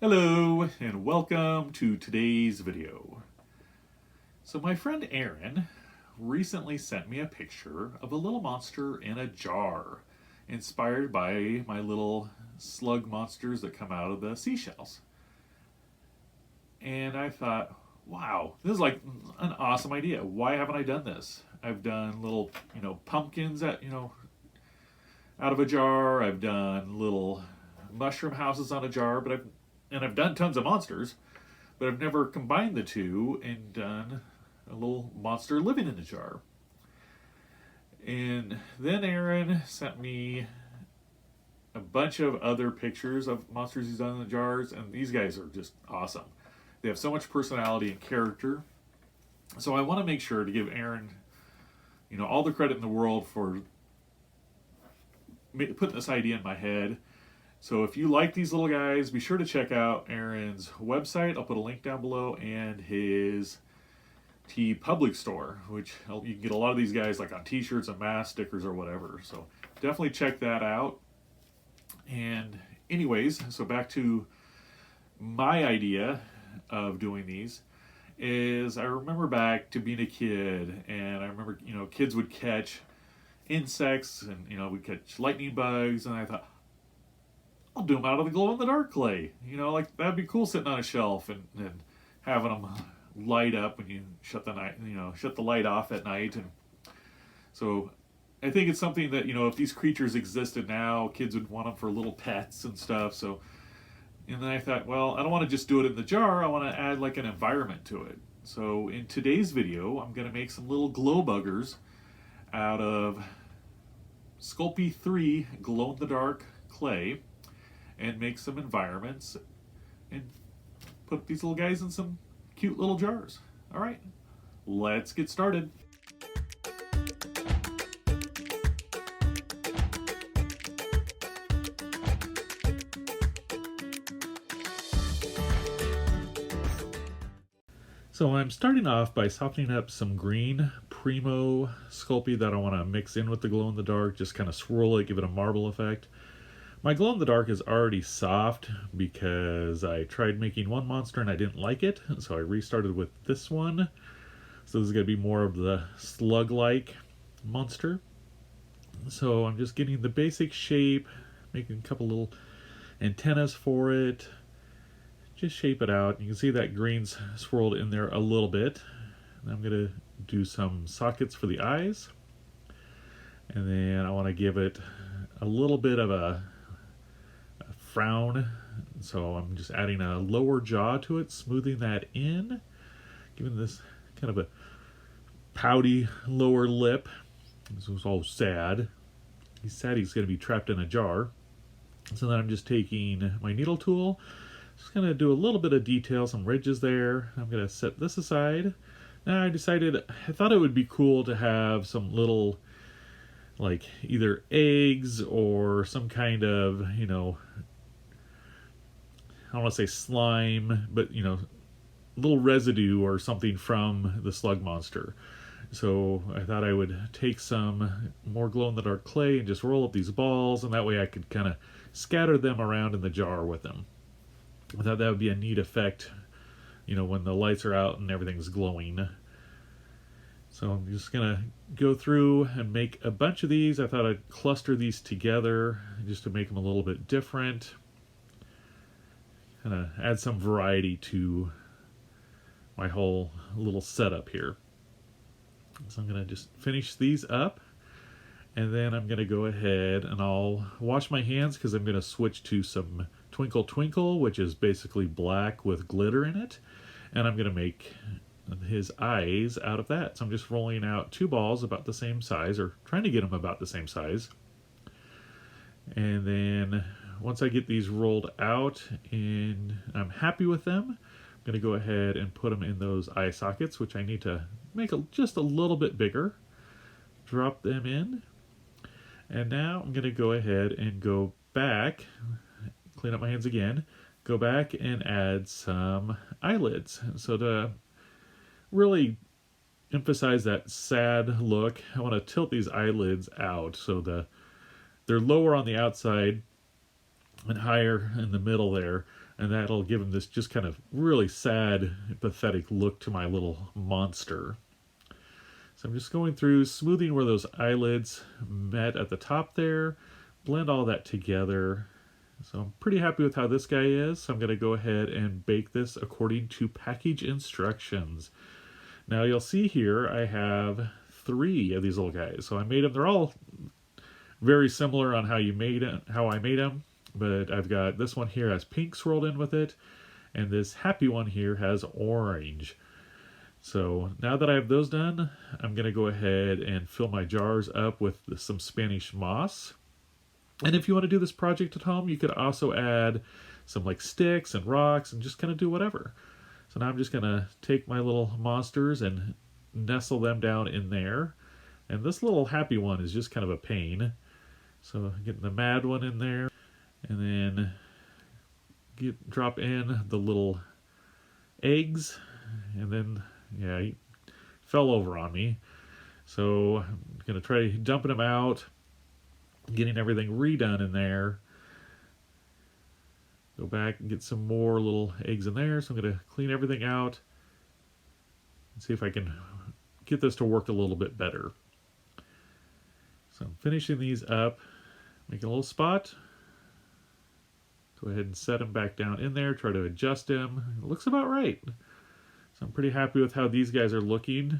Hello and welcome to today's video. So my friend Aaron recently sent me a picture of a little monster in a jar, inspired by my little slug monsters that come out of the seashells. And I thought, wow, this is like an awesome idea. Why haven't I done this? I've done little, pumpkins that, out of a jar. I've done little mushroom houses on a jar, but I've done tons of monsters, but I've never combined the two and done a little monster living in a jar. And then Aaron sent me a bunch of other pictures of monsters he's done in the jars, and these guys are just awesome. They have so much personality and character. So I want to make sure to give Aaron, all the credit in the world for putting this idea in my head. So if you like these little guys, be sure to check out Aaron's website. I'll put a link down below, and his TeePublic Store, which you can get a lot of these guys like on t-shirts and mask stickers or whatever. So definitely check that out. And anyways, so back to my idea of doing these is I remember back to being a kid, and I remember, kids would catch insects and, we'd catch lightning bugs, and I thought, I'll do them out of the glow-in-the-dark clay. Like that'd be cool sitting on a shelf and having them light up when you shut the light off at night. And so I think it's something that, if these creatures existed now, kids would want them for little pets and stuff. So, and then I thought, well, I don't want to just do it in the jar. I want to add like an environment to it. So in today's video, I'm going to make some little glow buggers out of Sculpey 3 glow-in-the-dark clay, and make some environments and put these little guys in some cute little jars. All right, let's get started. So I'm starting off by softening up some green Primo Sculpey that I want to mix in with the glow-in-the-dark, just kind of swirl it, give it a marble effect. My glow-in-the-dark is already soft because I tried making one monster and I didn't like it, so I restarted with this one. So this is going to be more of the slug-like monster. So I'm just getting the basic shape, making a couple little antennas for it. Just shape it out. You can see that green's swirled in there a little bit. And I'm going to do some sockets for the eyes. And then I want to give it a little bit of a frown, so I'm just adding a lower jaw to it, smoothing that in, giving this kind of a pouty lower lip. This was all sad. He's sad he's going to be trapped in a jar. So then I'm just taking my needle tool, just going to do a little bit of detail, some ridges there. I'm going to set this aside. Now I thought it would be cool to have some little, like either eggs or some kind of, I don't want to say slime, but little residue or something from the slug monster. So I thought I would take some more glow-in-the-dark clay and just roll up these balls, and that way I could kind of scatter them around in the jar with them. I thought that would be a neat effect, when the lights are out and everything's glowing. So I'm just going to go through and make a bunch of these. I thought I'd cluster these together just to make them a little bit different. Kind of add some variety to my whole little setup here. So I'm going to just finish these up, and then I'm going to go ahead and I'll wash my hands because I'm going to switch to some Twinkle Twinkle, which is basically black with glitter in it, and I'm going to make his eyes out of that. So I'm just rolling out two balls about the same size, or trying to get them about the same size. And then once I get these rolled out and I'm happy with them, I'm going to go ahead and put them in those eye sockets, which I need to make just a little bit bigger. Drop them in. And now I'm going to go ahead and go back, clean up my hands again, go back and add some eyelids. So to really emphasize that sad look, I want to tilt these eyelids out so they're lower on the outside and higher in the middle there. and that'll give him this just kind of really sad, pathetic look to my little monster. So I'm just going through, smoothing where those eyelids met at the top there, blend all that together. So I'm pretty happy with how this guy is. So I'm going to go ahead and bake this according to package instructions. Now you'll see here I have 3 of these little guys. So I made them. They're all very similar on how I made them. But I've got this one here has pink swirled in with it, and this happy one here has orange. So now that I have those done, I'm going to go ahead and fill my jars up with some Spanish moss. And if you want to do this project at home, you could also add some like sticks and rocks and just kind of do whatever. So now I'm just going to take my little monsters and nestle them down in there. And this little happy one is just kind of a pain. So getting the mad one in there, and then drop in the little eggs, and then yeah, he fell over on me. So I'm going to try dumping them out, getting everything redone in there. Go back and get some more little eggs in there. So I'm going to clean everything out and see if I can get this to work a little bit better. So I'm finishing these up, making a little spot. Go ahead and set them back down in there, try to adjust them. It looks about right. So I'm pretty happy with how these guys are looking.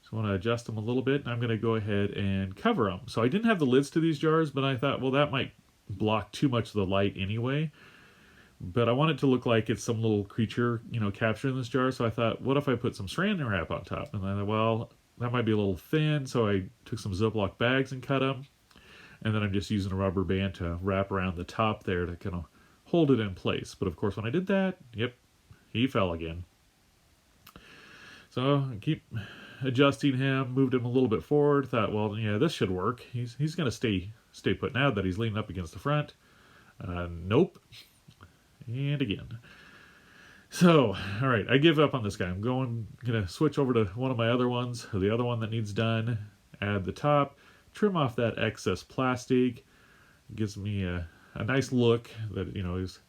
So I want to adjust them a little bit, and I'm going to go ahead and cover them. So I didn't have the lids to these jars, but I thought, well, that might block too much of the light anyway. But I want it to look like it's some little creature, captured in this jar. So I thought, what if I put some saran wrap on top? And I thought, well, that might be a little thin. So I took some Ziploc bags and cut them. And then I'm just using a rubber band to wrap around the top there to kind of hold it in place. But of course, when I did that, yep, he fell again. So I keep adjusting him, moved him a little bit forward. Thought, well, yeah, this should work. He's going to stay put now that he's leaning up against the front. Nope. And again. So, all right, I give up on this guy. I'm going to switch over to one of my other ones, or the other one that needs done. Add the top. Trim off that excess plastic. It gives me a nice look that, is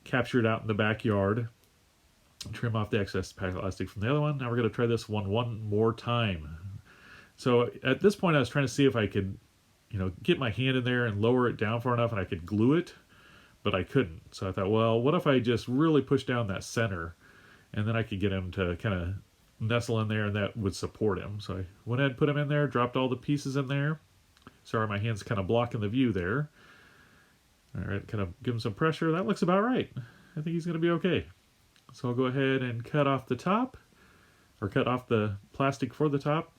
captured out in the backyard. Trim off the excess plastic from the other one. Now we're going to try this one more time. So at this point I was trying to see if I could, get my hand in there and lower it down far enough and I could glue it, but I couldn't. So I thought, well, what if I just really push down that center, and then I could get him to kind of nestle in there, and that would support him. So I went ahead and put him in there, dropped all the pieces in there. Sorry, my hand's kind of blocking the view there. All right, kind of give him some pressure. That looks about right. I think he's going to be okay. So I'll go ahead and cut off the top, or cut off the plastic for the top.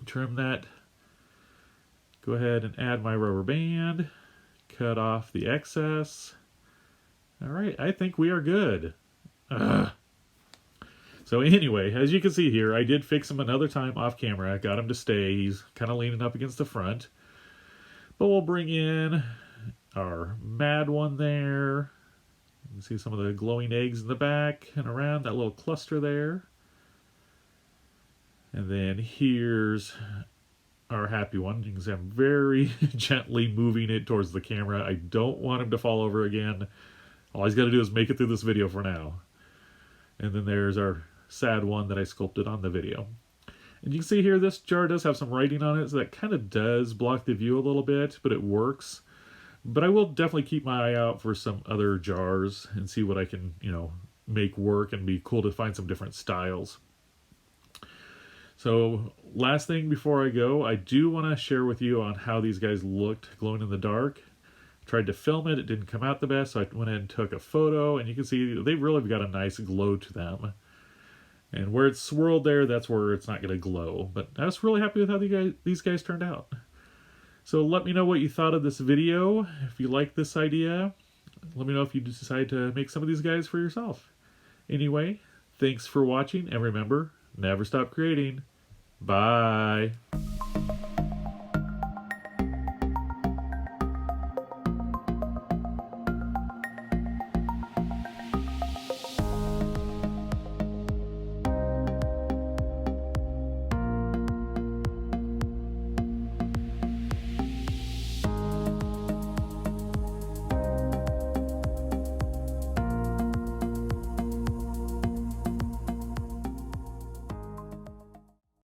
Trim that. Go ahead and add my rubber band. Cut off the excess. All right, I think we are good. So anyway, as you can see here, I did fix him another time off camera. I got him to stay. He's kind of leaning up against the front. But we'll bring in our mad one there. You can see some of the glowing eggs in the back and around that little cluster there. And then here's our happy one. You can see I'm very gently moving it towards the camera. I don't want him to fall over again. All he's got to do is make it through this video for now. And then there's our sad one that I sculpted on the video. And you can see here this jar does have some writing on it, so that kind of does block the view a little bit, but it works. But I will definitely keep my eye out for some other jars and see what I can, make work, and be cool to find some different styles. So last thing before I go, I do want to share with you on how these guys looked glowing in the dark. Tried to film it, it didn't come out the best, so I went ahead and took a photo, and you can see they really got a nice glow to them. And where it's swirled there, that's where it's not going to glow. But I was really happy with how these guys turned out. So let me know what you thought of this video. If you like this idea, let me know if you decide to make some of these guys for yourself. Anyway, thanks for watching, and remember, never stop creating. Bye.